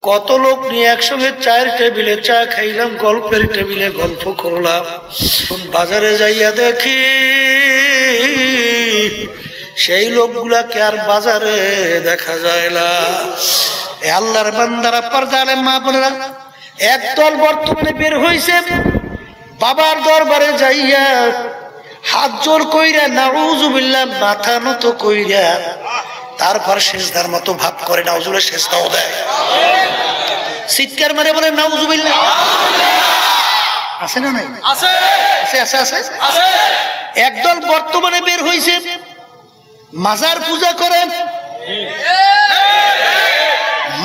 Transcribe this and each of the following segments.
কত লোক নিয়ে একসঙ্গে চায়ের টেবিলে চা খাইলাম, গল্পের টেবিলে গল্প করলাম। বাজারে যাইয়া দেখি সেই লোকগুলাকে আর বাজারে দেখা যায় না। আল্লাহর বান্দারা, পর্দা আলেম মা বোনেরা, একদল বর্তমানে বের হইছে বাবার দরবারে যাইয়া হাত জোর কইরা নাউজুবিল্লাহ মাথা নত কইরা তারপর সেজদার মতো ভাব করে নাউজুবিল্লাহ সেজদাও দেয়। চিৎকার মারে বলে নাউজুবিল্লাহ। আছে না নাই? আছে আছে আছে আছে। একদল বর্তমানে বের হইছে মাজার পূজা করে,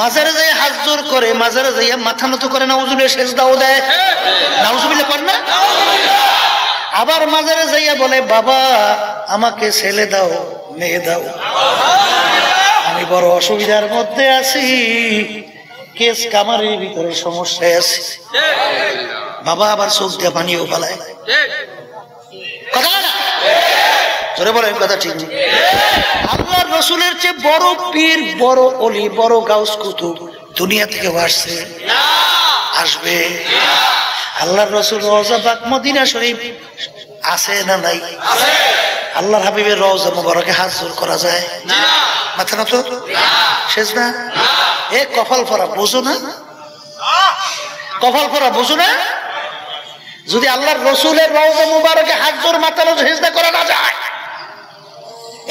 মাজারে যাই হাত জোর করে, মাজারে যাইয়া মাথা নত করে নাউজুবিল্লাহ সেজদাও দেয়। নাউজুবিল্লাহ কর না? আবার মাজারে যাইয়া বলে বাবা আমাকে ছেলে দাও, মেয়ে দাও, আমি বড় অসুবিধার মধ্যে আছি, কেস কামারের ভিতরে সমস্যায় আছি। বাবা আবার চোখ দিয়ে পানিও ফেলায়। কথা না জোরে বলেন, কথা ঠিক নেই। আল্লাহর রসুলের চেয়ে বড় পীর, বড় অলি, বড় গাউস কুতুব দুনিয়া থেকে আসছে, আসবে। আল্লাহর রসুল রওজা পাক মদিনা শরীফ আছে না নাই? আল্লাহর হাবিবের রওজা মুবারকে হাত জোর করা যায়? মাথা নত সেজদা। এ কপাল পরা বোঝো না? কপাল পরা বোঝো না? যদি আল্লাহর রসুলের রওজা মুবারকে হাত জোর মাথা নত সেজদা করা না যায়,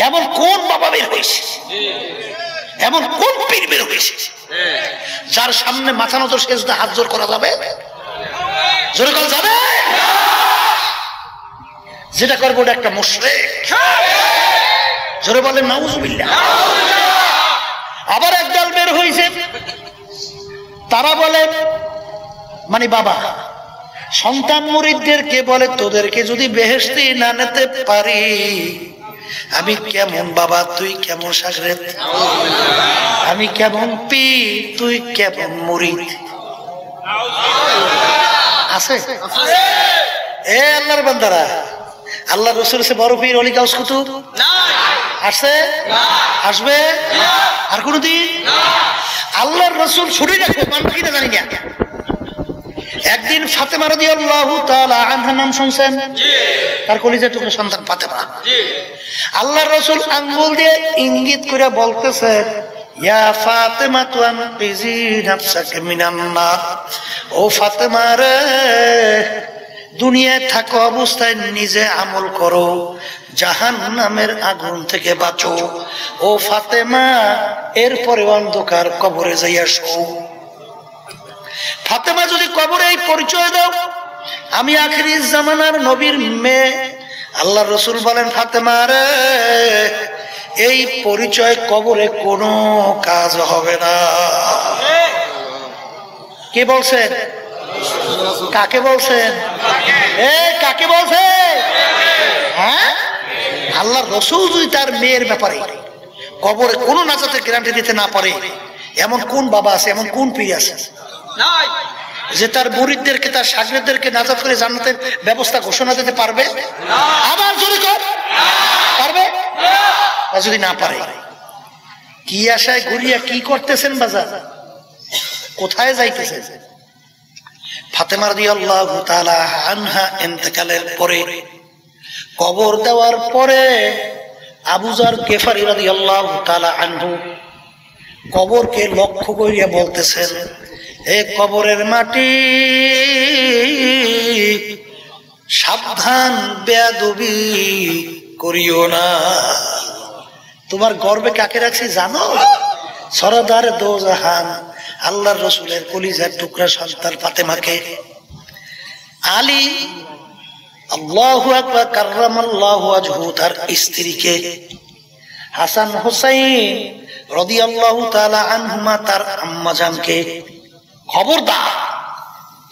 এমন কোন বাবা বের হয়েছে, এমন কোন পীর বের হয়েছে যার সামনে মাথা নত সেজদা হাত জোর করা যাবে? জোরে করা যাবে? যেটা করবো ওটা একটা মুশরিক। জোরে বলেন নাউজুবিল্লাহ। আবার একদল বের হয়েছে, তারা বলে মানে বাবা সন্তান মুরিদদেরকে বলে তোদেরকে যদি বেহেশতে না নিতে পারি আমি কেমন বাবা, তুই কেমন শাগরেদ, আমি কেমন পীর, তুই কেমন মুরিদ। আছে? এ আল্লাহর বান্দারা, আল্লাহ রসুল সে বড় পীর অলি গাউস কুতুব আসছে, আসবে আর কোনদিন? আল্লাহর রসুল ছুটি রাখবে মানবে কিনা জানি না। একদিন ফাতেমা রাদিয়াল্লাহু তাআলা আনহা নাম শুনছেন? তার কলিজার টুকরা সন্তান ফাতেমা। আল্লাহর রসুল আঙ্গুল দিয়ে ইঙ্গিত করে বলতেছে ইয়া ফাতেমা তু আনকিজি নাফসাকা মিনান নার, ও ফাতেমা রে দুনিয়ায় থাকা অবস্থায় নিজে আমল করো, জাহান্নামের আগুন থেকে বাঁচো। ও ফাতেমা এরপরে অন্ধকার কবরে যাইয়া শো। ফাতেমা যদি কবরে এই পরিচয় দাও আমি আখিরি জামানার নবীর মেয়ে, আল্লাহ রসুল বলেন ফাতেমা রে এই পরিচয় কবরে কোনো কাজ হবে না। কে বলছেন? কাকে বলছেন? কাকে বলছে? হ্যাঁ, আল্লাহর রসুল যদি তার মেয়ের ব্যাপারে কবরে কোনো নাজাতের গ্যারান্টি দিতে না পারে, এমন কোন বাবা আছে, এমন কোন পীর আছে যে তার মুরিদদেরকে, তার শাগরেদদেরকে নাজাত করে জান্নাতের ব্যবস্থা ঘোষণা দিতে পারবে? আবার যদি পারবে, যদি না পারে কি আশায় ঘুরিয়া কি করতেছেন বাজার, কোথায় যাইতেছেন? ফাতেমা রাদিয়াল্লাহু তাআলা আনহা ইন্তেকালের পরে, কবর দেওয়ার পরে আবু যার গিফারী রাদিয়াল্লাহু তাআলা আনহু কবরকে লক্ষ্য করিয়া বলতেছেন এ কবরের মাটি সাবধান, বেয়াদবি করিও না। তোমার গর্বে কাকে রাখছি জানো? সরদার দো জাহান আল্লাহর রসুলের কলিজার টুকরা সন্তান ফাতেমাকে। আলী আল্লাহু আকবার কাররামাল্লাহু ওয়াজহু তার স্ত্রীকে, হাসান হুসাইন রাদিয়াল্লাহু তাআলা আনহুমা তার আম্মাজানকে খবরদার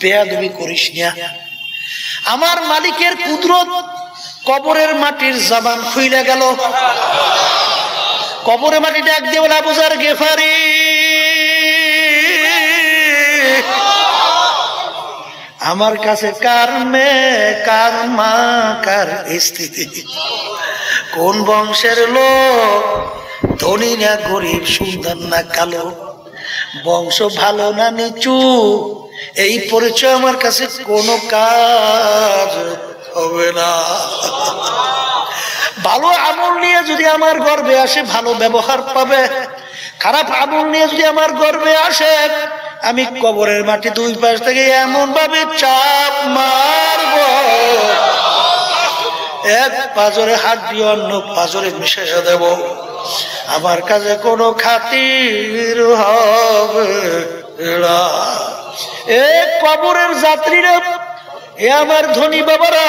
বেয়াদবি করিস না। আমার মালিকের কুদরত, কবরের মাটির জবান খুইলা গেল। কবরের মাটি ডাক দিয়ে বলে আবু যার গিফারী আমার কাছে কার মেয়ে, কার মা, কার স্ত্রী, কোন বংশের লোক, ধনী না গরিব, সুন্দর না কালো, বংশ ভালো না নিচু, এই পরিচয় আমার কাছে কোনো কাজ হবে না। ভালো আমল নিয়ে যদি আমার গর্বে আসে ভালো ব্যবহার পাবে, খারাপ আমল নিয়ে যদি আমার গর্বে আসে আমি কবরের মাটি দুই পাশ থেকে এমন ভাবে চাপ মারব, এক পাজরে হাত দিয়ে অন্য পাজরে মিশিয়ে দেব, আমার কাছে কোনো খাতির হবে না। এ কবরের যাত্রীরা, এ আমার ধনী বাবারা,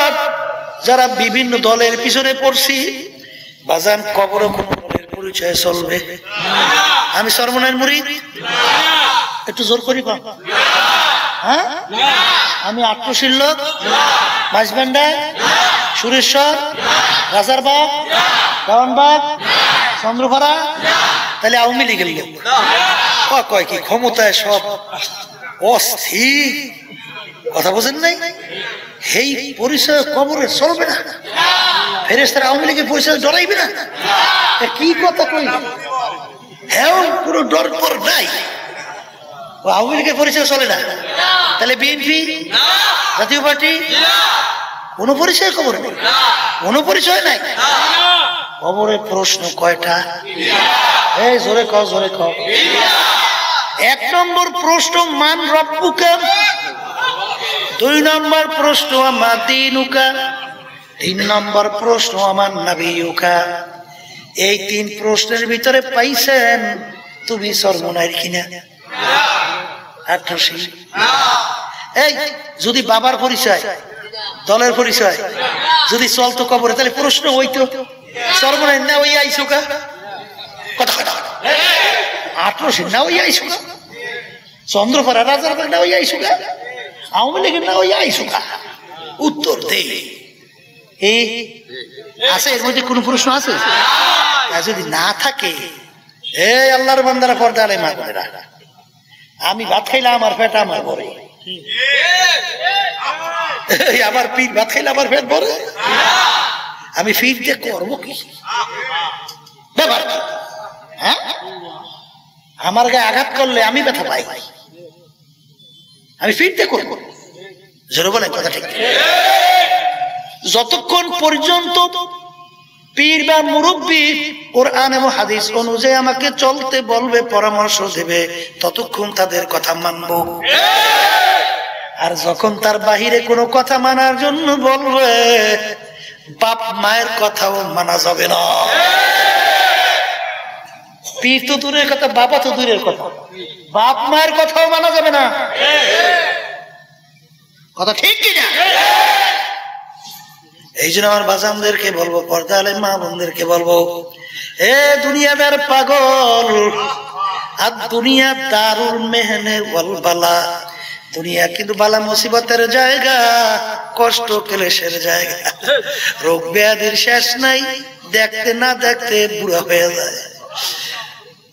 যারা বিভিন্ন দলের পিছনে পড়ছি, বাজান কবরে কোনো দলের পরিচয় চলবে? আমি সরমনের মুরিদ, একটু জোর করি কম, হ্যাঁ? আমি আট্টশীল লোক, মাঝবান্ডা, সুরেশ্বর, রাজারবাগ, দেওয়ানবাগ, চন্দ্রপাড়া, তাহলে আওয়ামী লীগের লোক। কয় কি ক্ষমতায় সব অস্থির, কথা বোঝেন নাই? এই পরিচয় কবরে চলবে না, ফেরেশতারা আওয়ামী লীগের পরিচয় ডরাইবে না, কি কথা কই? হ্যাঁ, কোনো ডর পর নাই, আওয়ামী লীগের পরিচয় চলে না, তাহলে বিএনপি, জাতীয় পার্টি, কোন পরিচয় কবরে নেই, কোন পরিচয় নাই। কবরে প্রশ্ন কয়টা? এই জোরে কও, জোরে কও। এক নম্বর প্রশ্ন মান রব্বুকা, দুই নম্বর প্রশ্ন আমা দীনুকা, তিন নম্বর প্রশ্ন আমার নবিয়ুকা। এই তিন প্রশ্নের ভিতরে পাইছেন তুমি সরমনাইর কিনা? আট্টশীল। এই যদি বাবার পরিচয়, দলের পরিচয় যদি চলতো কবরে, তাহলে প্রশ্ন হইতো সরমনাইর না ওই আইসুকা, কথা কথা, আট্টশীল না ওই আইসুকা, চন্দ্রপাড়া রাজারবাগ না ওই আইসুকা, আওয়ামী লীগের না ওই আইসুকা। উত্তর দে, এই আছে এর মধ্যে কোন প্রশ্ন আছে? যদি না থাকে, এই আল্লাহর বান্দারা পর্দা আলে মা করে রাখা, আমি ভাত খাইলে আমার পেট আমার ভরে, আমার পিঠ ভাত খাইলে আমার পেট ভরে, আমি ফিরতে করবো কি? ব্যাপার হ্যাঁ, আমার গায়ে আঘাত করলে আমি ব্যথা পাই, আমি ফিরতে করবো, জোরে বলেন কথা ঠিক। যতক্ষণ পর্যন্ত পীর বা মুরব্বী কোরআন এবং হাদিস অনুযায়ী আমাকে চলতে বলবে, পরামর্শ দেবে, ততক্ষণ তাদের কথা মানব। আর যখন তার বাহিরে কোনো কথা মানার জন্য বলবে, বাপ মায়ের কথাও মানা যাবে না। পীর তো দূরের কথা, বাবা তো দূরের কথা, বাপ মায়ের কথাও মানা যাবে না, কথা ঠিক কিনা? এই জন্য আমার বাজানদেরকে বলবো, পর্দা আলে মা বোনদেরকে বলবো, এ দুনিয়াদার পাগল, আর দুনিয়া দারুল মেহনে ওয়াল বালা, দুনিয়া কিন্তু বালা মুসিবতের জায়গা, কষ্ট ক্লেশের জায়গা, রোগ ব্যাধির শেষ নাই, দেখতে না দেখতে বুড়া হয়ে যায়।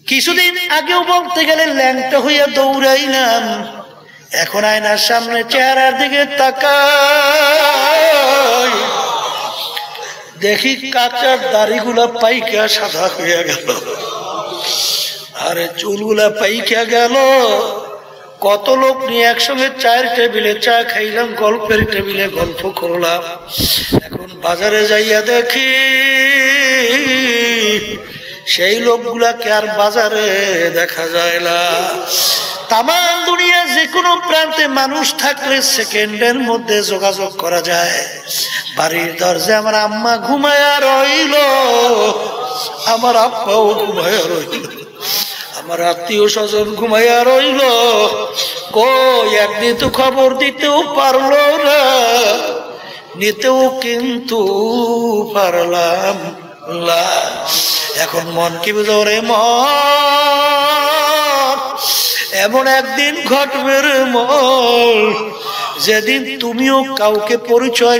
কিছুদিন আগেও বলতে গেলে ল্যাংটা হইয়া দৌড়াইলাম, এখন আয়নার সামনে চেহারার দিকে তাকাই, দেখি কাঁচার দাড়িগুলা পাইকা সাদা হইয়া গেল, আরে চুলগুলা পাইকা গেল। কত লোক নিয়ে একসঙ্গে চায়ের টেবিলে চা খাইলাম, গল্পের টেবিলে গল্প করলাম, এখন বাজারে যাইয়া দেখি সেই লোকগুলাকে আর বাজারে দেখা যায় না। তামাম দুনিয়া যে কোনো প্রান্তে মানুষ থাকলে সেকেন্ডের মধ্যে যোগাযোগ করা যায়। বাড়ির দরজায় আমার আম্মা ঘুমায়া রইল, আমার আব্বাও ঘুমায়া রইল, আমার আত্মীয় স্বজন ঘুমায়া রইল, কই একদিন তো খবর দিতেও পারলো না, নিতেও কিন্তু পারলাম না। এখন মন কি বুঝো রে মন, এমন একদিন ঘটবে রে মন, যেদিন তুমিও কাউকে পরিচয়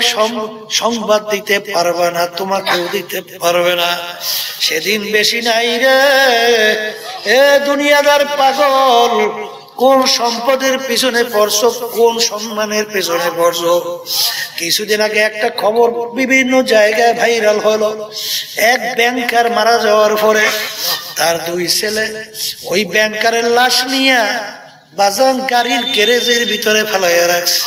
সংবাদ দিতে পারবে না, তোমাকেও দিতে পারবে না, সেদিন বেশি নাই রে। এ দুনিয়াদার পাগল, কোন সম্পদের পিছনে পড়ছো, কোন সম্মানের পিছনে পড়ছো। কিছুদিন আগে একটা খবর বিভিন্ন জায়গায় ভাইরাল হলো, এক ব্যাংকার মারা যাওয়ার পরে তার দুই ছেলে ওই ব্যাংকারের লাশ নিয়ে বাজান গাড়ির গ্যারেজের ভিতরে ফেলাইয়া রাখছে।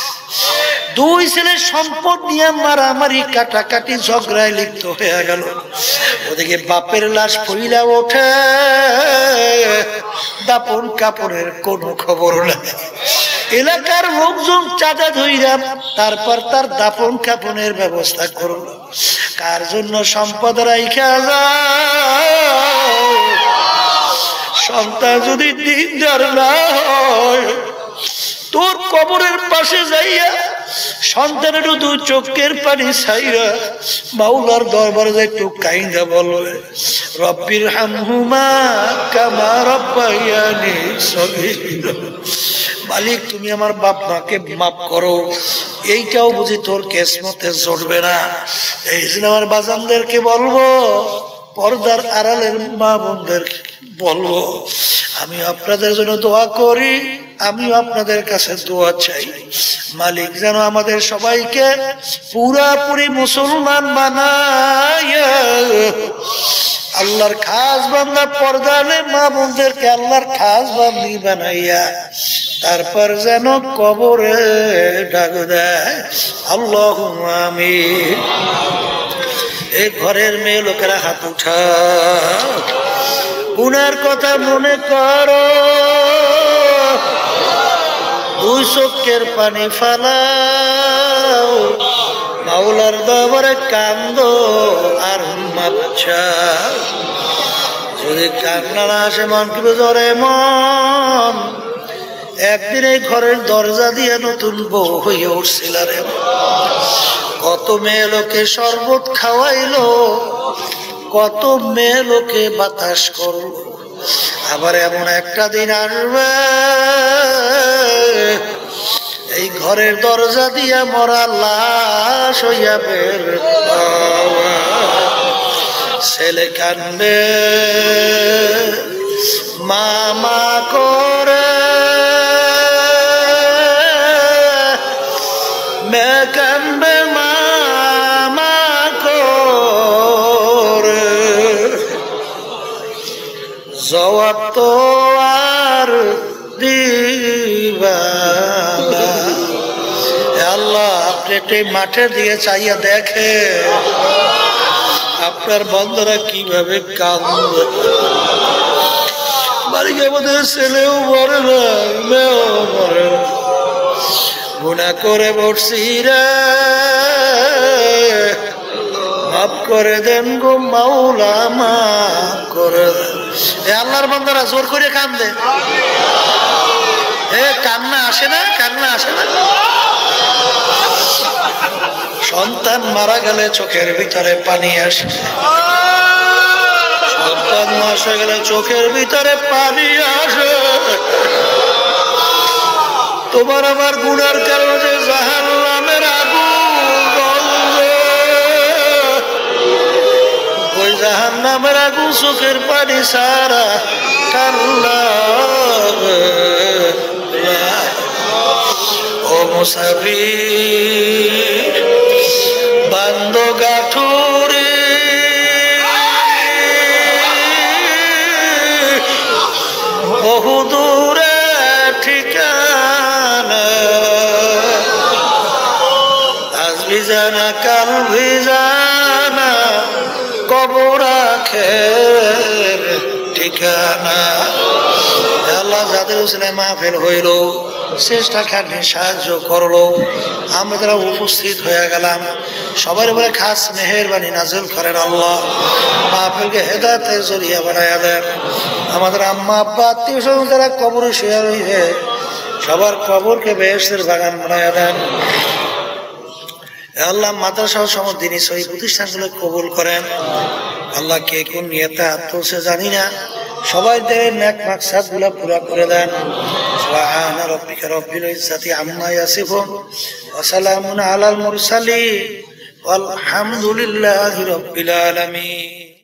দুই ছেলের সম্পদ নিয়ে মারামারি কাটাকাটি ঝগড়ায় লিপ্ত হয়ে গেল। ওদিকে বাপের লাশ পইলা ওঠে, দাপন কাপড়ের কোনো খবর নাই। এলাকার লোকজন চাঁদা ধইরা তারপর তার দাপন কাপনের ব্যবস্থা করল। কার জন্য সম্পদ রাইখা যায়, সন্তান যদি দিনদার না হয়, তোর কবরের পাশে যাইয়া সন্তানের দু চোখের পানি ছাইরা মাওলার দরবারে যাই একটু কাইন্দা বলবে, রব্বির হামহুমা কামা রব্বায়ানি সগীরা। মালিক তুমি আমার বাপ মাকে মাফ করো। এইটাও বুঝি তোর কিসমতে জড়বে না। এই জন্য আমার বাজানদেরকে বলবো, পর্দার আড়ালের মা বোনদেরকে বলবো, আমি আপনাদের জন্য দোয়া করি, আমিও আপনাদের কাছে দোয়া চাই। মালিক যেন আমাদের সবাইকে পুরাপুরি মুসলমান বানায়, আল্লাহর খাস বান্দা পর্দালে মা বোনদেরকে আল্লাহর খাস বান্দি বানাইয়া তারপর যেন কবরে ডাক দেয়। আল্লাহুম্মা আমিন। এই ঘরের মেয়ে লোকেরা হাত উঠা, গুনার কথা মনে করো, দুই চোখের পানি ফালাও, মাওলার দরবারে কান্দো আর মাপছা। যদি কান্না না আসে মন কি জ্বরে মন, একদিন এই ঘরের দরজা দিয়ে নতুন বউ হয়ে উঠছিল রে। কত মেয়ে লোকে শরবত খাওয়াইলো, কত মেয়ে লোকে বাতাস করলো। আবার এমন একটা দিন আসবে এই ঘরের দরজা দিয়া মরা লাশ হইয়া বের পাওয়া। ছেলে কান্দে মামা করে, মেয়ে কান্দে মামা করে, জবাব তো আর দিবা না। আল্লাহ আপনি একটু মাঠের দিকে চাইয়া দেখে আপনার বন্ধুরা কিভাবে কান্দে। বাড়িকে আমাদের ছেলেও মরে না, মেয়েও মরে না, গুনাহ করে বসছি রে, মাফ করে দেন গো মাওলা, মাফ করে দেন। এ আল্লাহর বান্দারা জোর করে কান্দে, এ কান্না আসে না, কান্না আসে না। সন্তান মারা গেলে চোখের ভিতরে পানি আসে, সন্তান মারা গেলে চোখের ভিতরে পানি আসে। তোমার আমার গুনার কারণে জাহান্নামের আগুন জ্বলবে, ওই জাহান্নামের আগুন চোখের পানি সারা টানলাবে। ও মুসাফির বান্দ গাঠুরে, বহু দূরে ঠিকানা, আজ ভিজানা কাল ভিজানা, কবর আখের ঠিকানা। আল্লাহ যাদের উসিলায় মাহফিল হইল, চেষ্টা খাটনি সাহায্য করলো, আমরা যারা উপস্থিত হয়ে গেলাম সবার উপরে খাস মেহেরবানি নাযিল করেন আল্লাহ। মাহফিলকে হেদায়েতের জরিয়া বানায়া দেন। আমাদের আম্মা আব্বা আত্মীয় স্বজন যারা কবরে শুয়ে রয়েছে সবার কবরকে বেহেশতের বাগান বানায়া দেন। আল্লাহ মাদ্রাসা সহ দিনী সহি প্রতিষ্ঠানগুলো কবুল করেন। আল্লাহ কে কোন নিয়তে হাত তুলছে জানি না, সবাই দেবেন নেক মাকসাদ গুলা পুরা করে দেন। সুবহান রাব্বিকা রব্বিল ইজ্জাতি আম্মা ইয়াসিফুন ওয়া সালামুন আলাল মুরসালিন ওয়াল হামদুলিল্লাহি রাব্বিল আলামিন।